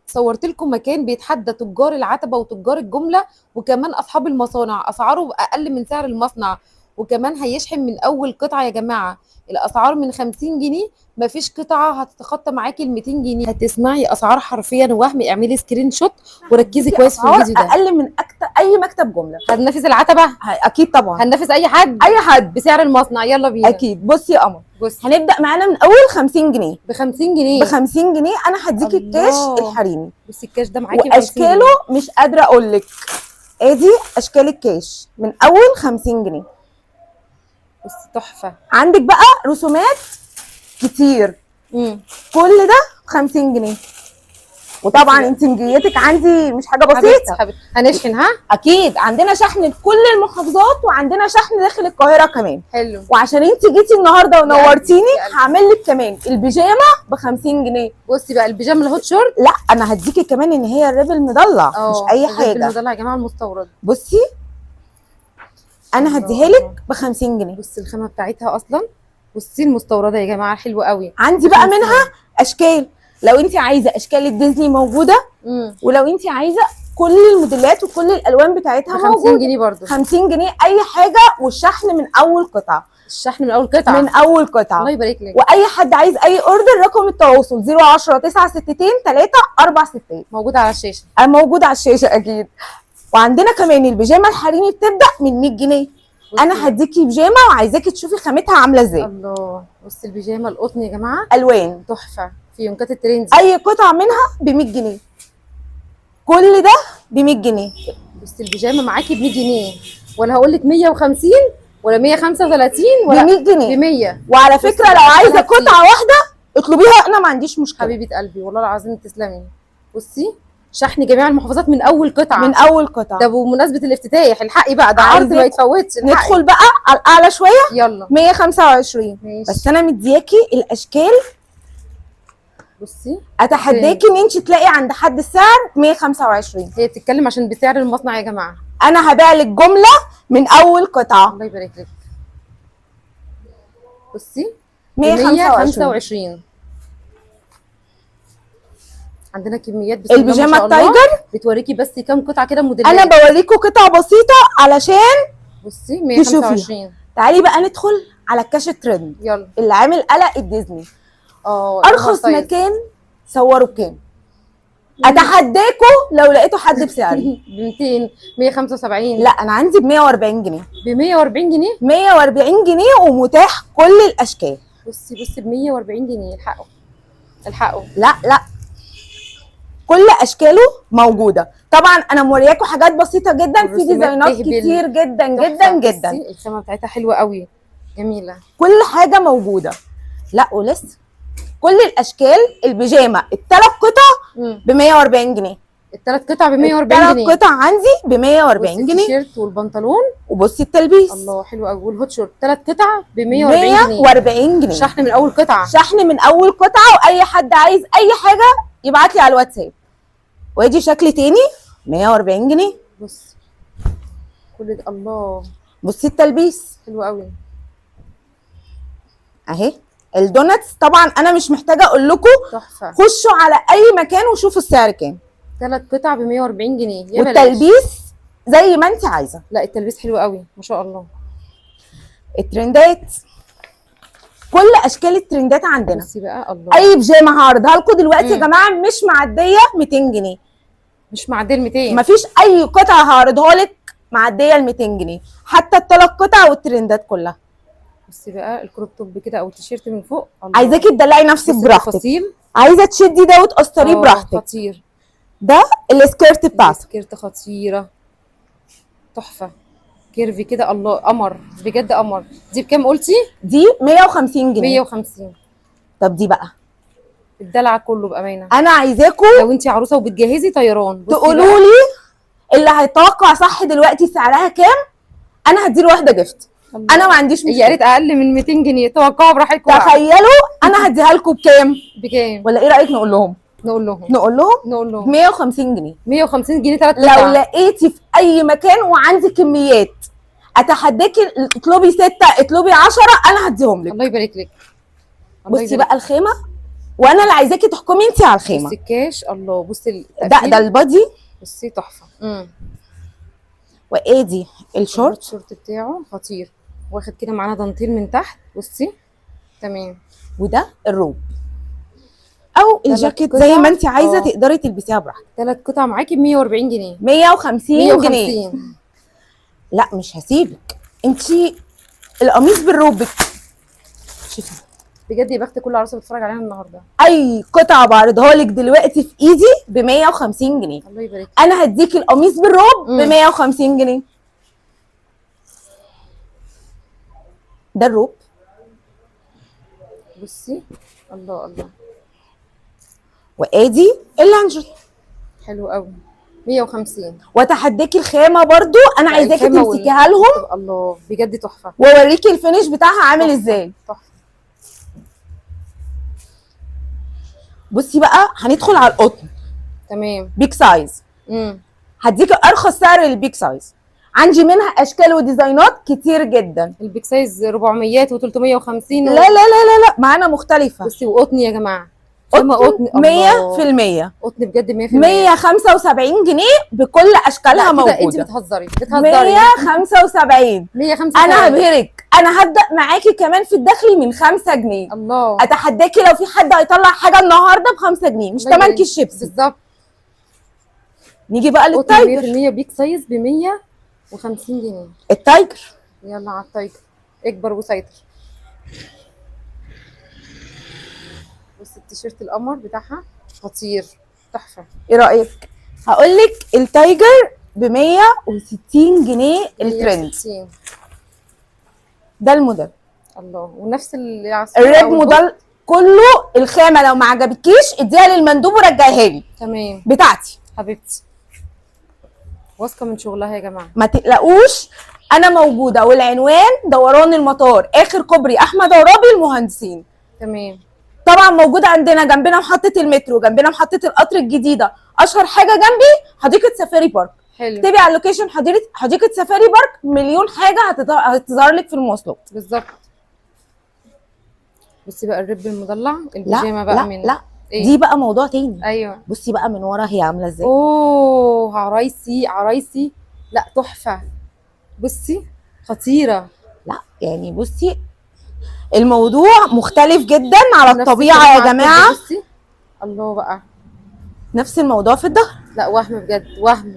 صورت لكم مكان بيتحدى تجار العتبة وتجار الجملة وكمان أصحاب المصانع، أسعاره أقل من سعر المصنع، وكمان هيشحن من أول قطعة يا جماعة. الأسعار من 50 جنيه، مفيش قطعة هتتخطى معاكي ال 200 جنيه. هتسمعي أسعار حرفيا وهم. اعملي سكرين شوت وركزي كويس في اسعار الفيديو ده. اقل من اي مكتب جمله. هننافس العتبة، اكيد طبعا، هننافس أي حد اي حد بسعر المصنع. يلا بينا. اكيد. بصي يا قمر، بصي هنبدا معانا من اول 50 جنيه. ب 50 جنيه. ب 50 جنيه انا هديكي الكاش الله. الحريمي، بصي الكاش ده معاكي ب 50 واشكاله جنيه. مش قادره اقول لك. ادي اشكال الكاش من اول 50 جنيه. بصي تحفة. عندك بقى رسومات كتير، كل ده 50 جنيه. وطبعا انت مجيتك عندي مش حاجه بسيطه. حبيبتي هنشحن. ها اكيد عندنا شحن في كل المحافظات، وعندنا شحن داخل القاهره كمان. حلو. وعشان انت جيتي النهارده ونورتيني يا قلبي. هعمل لك كمان البيجامه ب 50 جنيه. بصي بقى البيجامه الهوت شورت. لا انا هديكي كمان ان هي الريبل مضلع، مش اي حاجه. المضلع يا جماعه المستورد. بصي انا هديها لك ب 50 جنيه. بصي الخامه بتاعتها اصلا، بصي المستورده يا جماعه حلوه قوي. عندي بقى منها اشكال، لو انت عايزه اشكال الديزني موجوده، ولو انت عايزه كل الموديلات وكل الالوان بتاعتها موجوده. 50 جنيه برضه. 50 جنيه اي حاجه، والشحن من اول قطعه. الشحن من اول قطعه. من اول قطعه. الله يبارك لك. واي حد عايز اي اوردر، رقم التواصل 010 962 3 46 موجود على الشاشه. موجود على الشاشه اكيد. وعندنا كمان البيجامه الحريمي بتبدا من 100 جنيه. انا هديكي بيجامه وعايزاكي تشوفي خامتها عامله ازاي. الله. بصي البيجامه القطن يا جماعه، الوان تحفه في يونكات الترندي. اي قطعه منها ب 100 جنيه، كل ده ب 100 جنيه. بصي البيجامه معاكي ب 100 جنيه، ولا هقول لك 150 ولا 135 ولا ب 100 جنيه. ب 100. وعلى فكره لو عايزه قطعه واحده اطلبيها، انا ما عنديش مشكله. حبيبه قلبي والله العظيم تسلمي. بصي شحن جميع المحافظات من اول قطعه. من اول قطعه. ده بمناسبه الافتتاح، الحقي بقى ده عرض ما يتفوتش. ندخل بقى على الاعلى شويه. يلا 125. ماشي. بس انا مدياكي الاشكال. بصي اتحداكي ان انت تلاقي عند حد السعر 125. هي بتتكلم عشان بسعر المصنع يا جماعه. انا هبيع لك جمله من اول قطعه. الله يبارك لك. بصي 125. عندنا كميات بسم الله ما البيجامه شاء الله. التايجر بتوريكي بس كام قطعه كده موديلات. انا بوريكم قطع بسيطه علشان بصي 125. تعالي بقى ندخل على الكاش الترند. يلا. اللي عامل قلق الديزني. ارخص مكان صوروا بكام؟ اتحداكوا لو لقيتوا حد بسعري. ب 200 175. لا انا عندي ب 140 جنيه. ب 140 جنيه. 140 جنيه ومتاح كل الاشكال. بصي ب 140 جنيه. الحقوا الحقوا. لا كل اشكاله موجوده. طبعا انا مورياكم حاجات بسيطه جدا، في ديزاينات كتير جدا جدا جدا. الخامه بتاعتها حلوه قوي، جميله، كل حاجه موجوده. لا ولسه كل الاشكال. البيجامه الثلاث قطع ب 140 جنيه. الثلاث قطع ب 140 جنيه. الثلاث قطع عندي ب 140 جنيه. التيشيرت والبنطلون. وبصي التلبيس. الله حلو قوي. والهوت شورت ثلاث قطع ب 140 جنيه. شحن من اول قطعه. شحن من اول قطعه. واي حد عايز اي حاجه يبعت لي على الواتساب. وادي شكل تاني 140 جنيه. بص كل ده. الله. بصي التلبيس حلو قوي اهي. الدوناتس طبعا انا مش محتاجه اقول لكم، تحفه. خشوا على اي مكان وشوفوا السعر كام. ثلاث قطع ب 140 جنيه. والتلبيس زي ما انت عايزه. لا التلبيس حلو قوي ما شاء الله. الترندات، كل اشكال الترندات عندنا. بصي بقى. الله. اي بيجامه هعرضها لكم دلوقتي يا جماعه مش معديه 200 جنيه. مش معديه ال 200. مفيش اي قطعه هعرضها لك معديه ال 200 جنيه، حتى الثلاث قطع والترندات كلها. بصي بقى الكروب توب كده او التيشيرت من فوق. عايزاكي تدلعي نفسك براحتك. تفاصيل. عايزه تشدي ده وتقصريه براحتك. خطير. ده السكيرت بتاعته. السكيرت خطيره تحفه، كيرفي كده. الله قمر بجد قمر. دي بكام قلتي؟ دي 150 جنيه. 150. طب دي بقى الدلع كله بامانه. انا عايزاكم لو انت عروسه وبتجهزي طيران تقولوا لي اللي هيتوقع صح دلوقتي سعرها كام. انا هديله واحده جفت. انا ما عنديش مشكله. يا ريت اقل من 200 جنيه. توقعوا براحتكم. تخيلوا انا هديها لكم بكام؟ بكام؟ ولا ايه رايك نقول لهم؟ نقول لهم 150 جنيه. 150 جنيه ثلاث قطع. لو لقيتي في اي مكان وعندي كميات اتحداكي اطلبي 6 اطلبي 10 انا هديهم لك. الله يبارك لك. بصي بقى الخامه وانا اللي عايزاكي تحكمي انت على الخامه. بصي الكاش، الله بصي ده البادي. بصي تحفه. وادي الشورت. الشورت بتاعه خطير، واخد كده معانا دانتيل من تحت. بصي تمام. وده الروب او الجاكيت قطع. زي ما انت عايزه تقدري تلبسيها براحتك. 3 قطع معاكي ب 140 جنيه. 150 جنيه. لا مش هسيبك انت. القميص بالروب شوفي بجد يا بخت كل عروسه بتتفرج علينا النهارده. اي قطعه بعرضها لك دلوقتي في ايدي ب 150 جنيه. الله يبارك. انا هديكي القميص بالروب ب 150 جنيه. ده الروب. بصي الله الله. وادي اللانجري. حلو قوي 150. وتحديكي الخامه برضو انا عايزاكي تمسكيها لهم. الله بجد تحفه. واوريكي الفينش بتاعها عامل ازاي. تحفه. بصي بقى هندخل على القطن. تمام. بيج سايز. هديكي ارخص سعر للبيج سايز. عندي منها اشكال وديزاينات كتير جدا. البيج سايز 400 و350 لا لا لا لا لا معانا مختلفه. بصي وقطن يا جماعه. قطن 100%. قطن بجد 100%. 175 جنيه بكل اشكالها موجوده. انت بتهزري 175. 175. انا هبهرك. انا هبدا معاكي كمان في الداخلي من 5 جنيه. الله. اتحداكي لو في حد هيطلع حاجه النهارده ب 5 جنيه مش تمن كيس شيبسي. بالظبط. نيجي بقى للتايجر. 100% بيج سايز ب 150 جنيه. التايجر. يلا على التايجر اكبر وسيطر. بصي التيشيرت القمر بتاعها خطير تحفه. ايه رايك؟ هقول لك التايجر ب 160 جنيه الترند. 160. ده الموديل. الله. ونفس الريد موديل كله. الخامه لو ما عجبتكيش اديها للمندوب ورجعيها لي. تمام. بتاعتي حبيبتي. واثقه من شغلها يا جماعه. ما تقلقوش انا موجوده. والعنوان دوران المطار اخر كوبري احمد عرابي المهندسين. تمام. طبعا موجوده عندنا جنبنا محطه المترو، جنبنا محطه القطر الجديده. اشهر حاجه جنبي حديقه سفاري بارك. حلو. اكتبي على اللوكيشن حديقه سفاري بارك مليون حاجه هتظهر لك في المواصلات. بالظبط. بصي بقى الرب المضلع البيجامه بقى. لا لا إيه؟ دي بقى موضوع تاني. ايوه. بصي بقى من ورا هي عامله ازاي. اوه عرايسي عرايسي. لا تحفه. بصي خطيره. لا يعني بصي الموضوع مختلف جدا على الطبيعه يا جماعه. بصي الله بقى. نفس الموضوع في الظهر. لا وهم بجد وهم.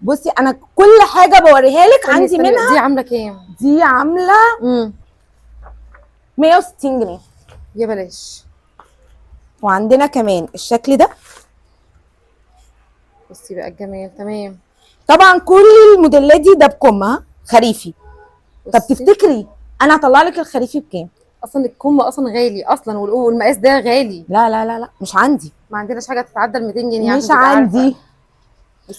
بصي انا كل حاجه بوريها لك عندي منها. دي عامله كام؟ دي عامله 160 جنيه. يا بلاش. وعندنا كمان الشكل ده. بصي بقى الجمال. تمام. طبعا كل الموديلات دي ده بكمها خريفي. طب تفتكري انا هطلع لك الخريفي بكام؟ اصلا الكم اصلا غالي اصلا والمقاس ده غالي. لا لا لا لا مش عندي. ما عندناش حاجه تتعدى ال 200 جنيه. مش عندي.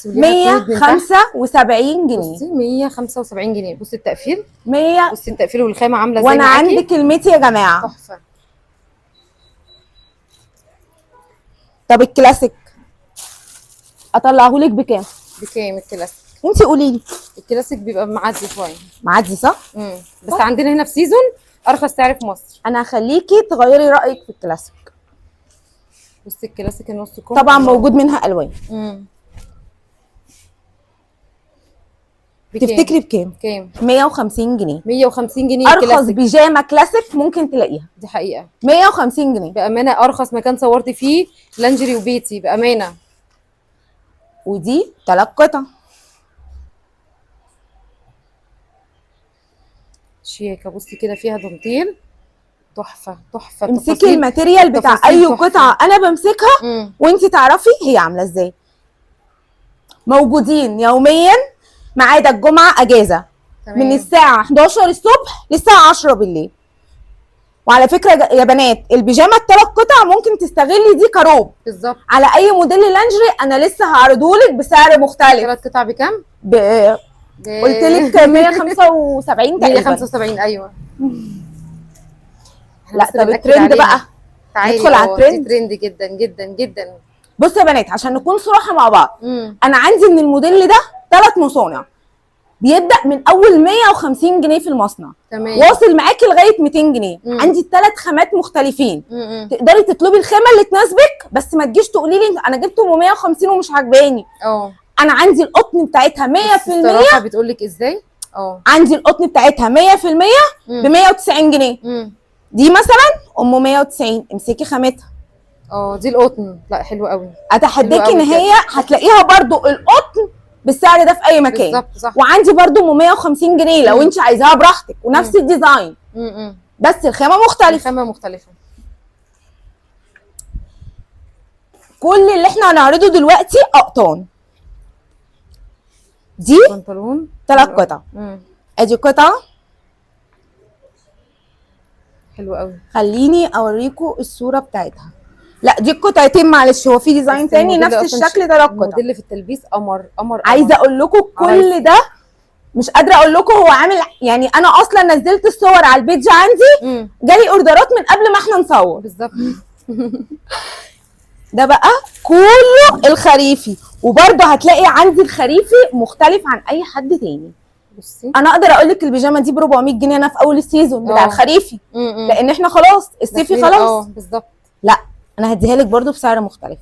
175 جنيه. بصي 175 جنيه. بصي التقفيل. 100. بصي التقفيل والخامه عامله ازاي. وانا عندي كلمتي يا جماعه. تحفه. طب الكلاسيك اطلعهولك بكام؟ بكام الكلاسيك؟ انت قولي لي. الكلاسيك بيبقى معدي شويه. معدي صح؟ بس عندنا هنا في سيزون ارخص سعر في مصر. انا هخليكي تغيري رايك في الكلاسيك. بصي الكلاسيك النص كم طبعا موجود منها الوان. تفتكري بكام؟ كام؟ 150 جنيه. 150 جنيه ارخص بيجامه كلاسيك ممكن تلاقيها. دي حقيقه. 150 جنيه بامانه. ارخص مكان صورتي فيه لانجري وبيتي بامانه. ودي 3 قطع. شياكه. بصي كده فيها دانتيل تحفه تحفه. امسكي الماتيريال بتاع اي قطعه انا بمسكها وانت تعرفي هي عامله ازاي. موجودين يوميا ما عدا الجمعه اجازه. تمام. من الساعه 11 الصبح للساعه 10 بالليل. وعلى فكره يا بنات البيجامه ال3 قطع ممكن تستغلي دي كروب. بالظبط. على اي موديل لانجري انا لسه هعرضهولك بسعر مختلف. 3 قطع بكام؟ قلت لك 175 تقريبا. 175 ايوه. لا طب الترند بقى. ندخل على الترند. ترند جدا جدا جدا. بصوا يا بنات عشان نكون صراحه مع بعض. انا عندي من الموديل ده 3 مصانع. بيبدا من اول 150 جنيه في المصنع، تمام. واصل معاكي لغايه 200 جنيه. عندي الثلاث خامات مختلفين. تقدري تطلبي الخامه اللي تناسبك، بس ما تجيش تقولي لي انا جبت 450 ومش عاجباني. انا عندي القطن بتاعتها 100%. الصراحه بتقول لك ازاي؟ عندي القطن بتاعتها 100% ب 190 جنيه. دي مثلا ام 190، امسكي خامتها. دي القطن، لا حلو قوي. اتحداكي ان هي هتلاقيها برضو القطن بالسعر ده في اي مكان. بالظبط صح. وعندي برضو ام 150 جنيه لو انت عايزاها براحتك، ونفس الديزاين بس الخامه مختلفه. كل اللي احنا هنعرضه دلوقتي اقطان. دي بنطلون 3 قطع. ادي قطعه حلو قوي. خليني اوريكم الصوره بتاعتها. لا دي قطعتين، معلش هو في ديزاين تاني نفس الشكل 3 قطع. الموديل في التلبيس قمر قمر. عايزه اقول لكم كل ده مش قادره اقول لكم هو عامل يعني. انا اصلا نزلت الصور على البيج عندي، جالي اوردرات من قبل ما احنا نصور. بالظبط. ده بقى كله الخريفي، وبرده هتلاقي عندي الخريفي مختلف عن اي حد تاني. بصي انا اقدر اقول لك البيجامه دي ب 400 جنيه انا في اول السيزون بتاع الخريفي، لان احنا خلاص الصيفي خلاص. بالظبط. لا انا هديها لك برده بسعر مختلف،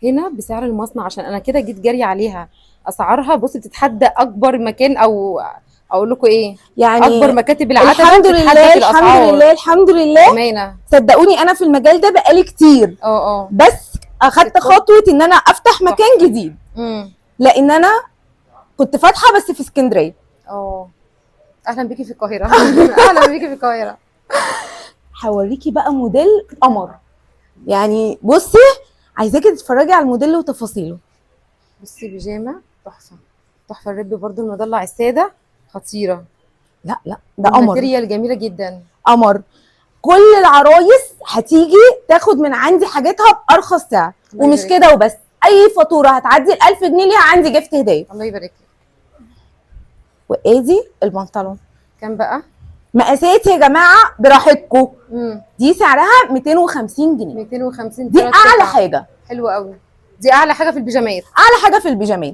هنا بسعر المصنع، عشان انا كده جيت جري عليها. اسعارها بصي بتتحدى اكبر مكان، او اقول لكم ايه، يعني اكبر مكاتب العتبه. الحمد لله الحمد لله الحمد لله. امانه صدقوني انا في المجال ده بقالي كتير. بس اخدت خطوه ان انا افتح مكان جديد. لان انا كنت فاتحه بس في اسكندريه. اهلا بيكي في القاهره. اهلا بيكي في القاهره. هوريكي بقى موديل قمر. يعني بصي عايزاكي تتفرجي على الموديل وتفاصيله. بصي بيجامه تحفه تحفه. الرب برضو المضلع الساده خطيره. لا ده قمر، ماتيريال جميله جدا، قمر. كل العرايس هتيجي تاخد من عندي حاجتها بارخص سعر. ومش كده وبس، اي فاتوره هتعدي ال 1000 جنيه ليها عندي جفت هديه. الله يبارك لك. وادي البنطلون كام بقى؟ مقاسات يا جماعه براحتكم. دي سعرها 250 جنيه. 250 دي اعلى حاجه. حلوه قوي. دي اعلى حاجه في البيجامات. اعلى حاجه في البيجامات.